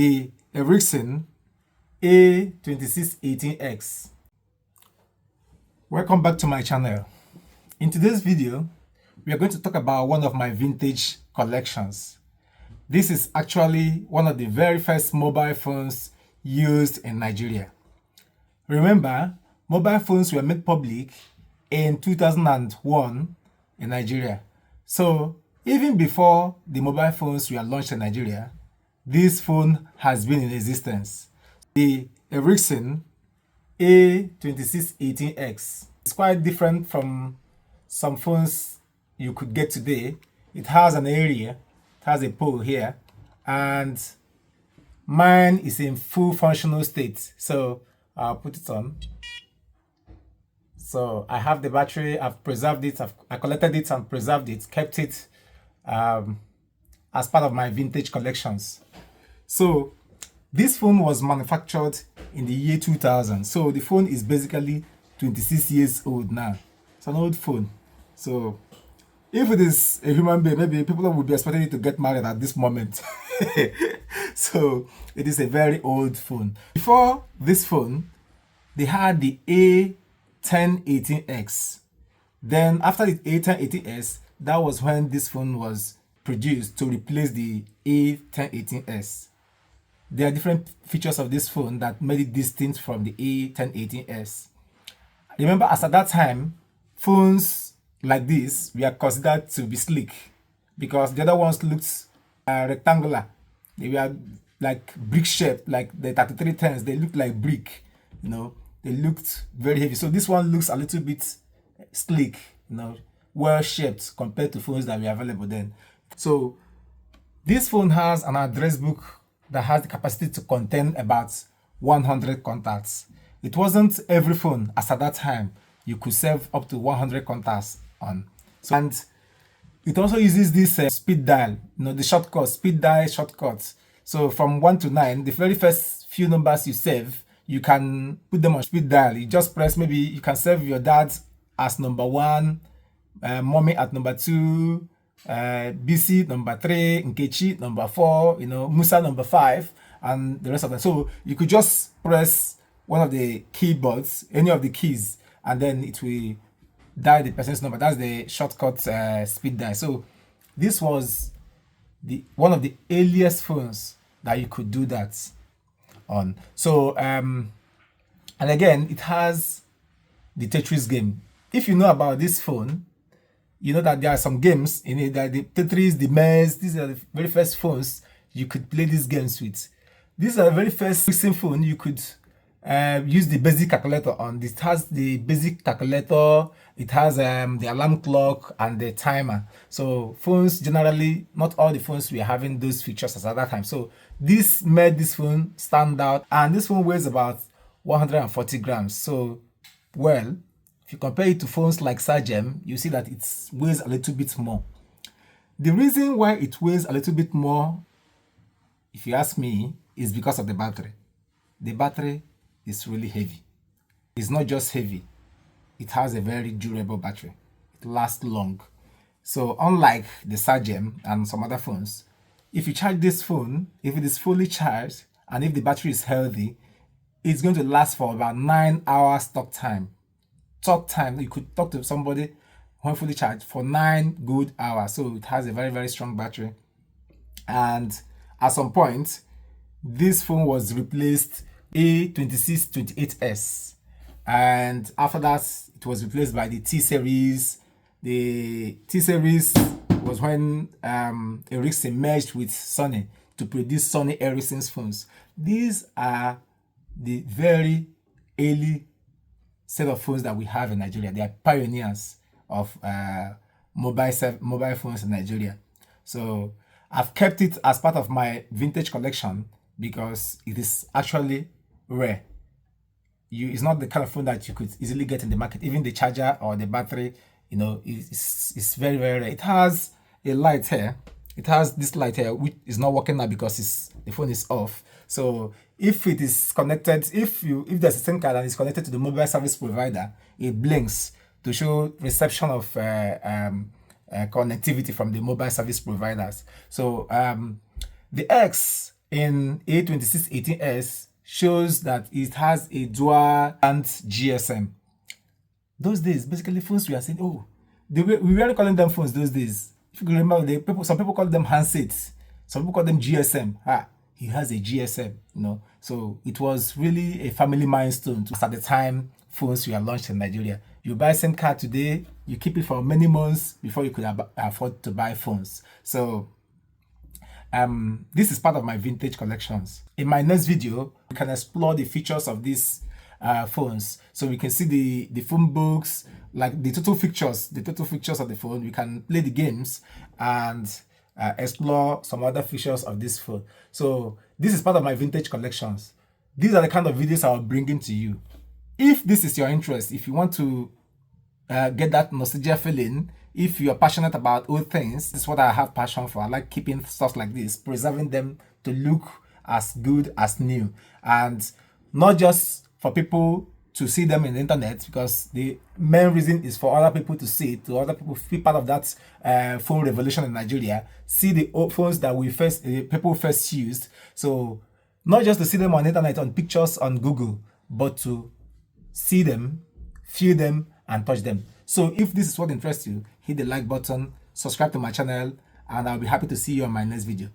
the Ericsson A2618s. Welcome back to my channel. In today's video, we are going to talk about one of my vintage collections. This is actually one of the very first mobile phones used in Nigeria. Remember, mobile phones were made public in 2001 in Nigeria. So even before the mobile phones were launched in Nigeria, this phone has been in existence. The Ericsson A2618s. It's quite different from some phones you could get today. It has an area, it has a pole here, and mine is in full functional state. So I'll put it on. So I have the battery, I've preserved it, I collected it and preserved it, kept it as part of my vintage collections. So this phone was manufactured in the year 2000. So the phone is basically 26 years old now. It's an old phone. So if it is a human being, maybe people would be expecting it to get married at this moment. So it is a very old phone. Before this phone, they had the A1018X. Then after the A1018S, that was when this phone was produced to replace the A1018S. There are different features of this phone that made it distinct from the A1018S. Remember, as at that time, phones like this were considered to be sleek because the other ones looked rectangular. They were like brick shaped, like the 3310s. They looked like brick, They looked very heavy. So this one looks a little bit sleek, well shaped compared to phones that were available then. So this phone has an address book that has the capacity to contain about 100 contacts. It wasn't every phone, as at that time, you could save up to 100 contacts on. So, and it also uses this speed dial, the shortcut, speed dial shortcuts. So from 1 to 9, the very first few numbers you save, you can put them on speed dial. You just press, maybe you can save your dad as number 1, mommy at number 2, BC number 3, Nkechi number 4, Musa number 5, and the rest of them. So you could just press one of the keyboards, any of the keys, and then it will dial the person's number. That's the shortcut speed dial. So this was one of the earliest phones that you could do that on. So and again, it has the Tetris game. If you know about this phone, you know that there are some games in it, that the Tetris, the Maze, these are the very first phones you could play these games with. These are the very first recent phone you could use the basic calculator on. It has the basic calculator, it has the alarm clock and the timer. So phones generally, not all the phones were having those features at that time. So this made this phone stand out, and this phone weighs about 140 grams. So, well, if you compare it to phones like Sagem, you see that it weighs a little bit more. The reason why it weighs a little bit more, if you ask me, is because of the battery. The battery is really heavy. It's not just heavy, it has a very durable battery. It lasts long. So unlike the Sagem and some other phones, if you charge this phone, if it is fully charged and if the battery is healthy, it's going to last for about 9 hours talk time. Talk time, you could talk to somebody when fully charged for 9 good hours. So it has a very, very strong battery. And at some point, this phone was replaced A2628s, and after that it was replaced by the T series. The T series was when Ericsson merged with Sony to produce Sony Ericsson's phones. These are the very early set of phones that we have in Nigeria. They are pioneers of mobile phones in Nigeria. So I've kept it as part of my vintage collection because it is actually rare. It's not the kind of phone that you could easily get in the market. Even the charger or the battery, it's very, very rare. It has a light here. It has this light here, which is not working now because the phone is off. So if it is connected, if there's a SIM card and it's connected to the mobile service provider, it blinks to show reception of connectivity from the mobile service providers. So the X in A2618s shows that it has a dual band GSM. Those days, basically phones we are saying, oh, we weren't calling them phones those days. If you can remember, some people call them handsets, some people call them GSM. He has a GSM, So it was really a family milestone. At the time, phones were launched in Nigeria. You buy SIM card today, you keep it for many months before you could afford to buy phones. So this is part of my vintage collections. In my next video, we can explore the features of these phones, so we can see the phone books, like the total features of the phone. We can play the games and explore some other features of this phone. So this is part of my vintage collections. These are the kind of videos I'll bring into you. If this is your interest, if you want to get that nostalgia feeling, if you're passionate about old things, this is what I have passion for. I like keeping stuff like this, preserving them to look as good as new, and not just for people to see them in the internet, because the main reason is for other people to see it, to other people be part of that phone revolution in Nigeria, see the old phones that people first used. So not just to see them on the internet, on pictures on Google, but to see them, feel them, and touch them. So if this is what interests you, hit the like button, subscribe to my channel, and I'll be happy to see you on my next video.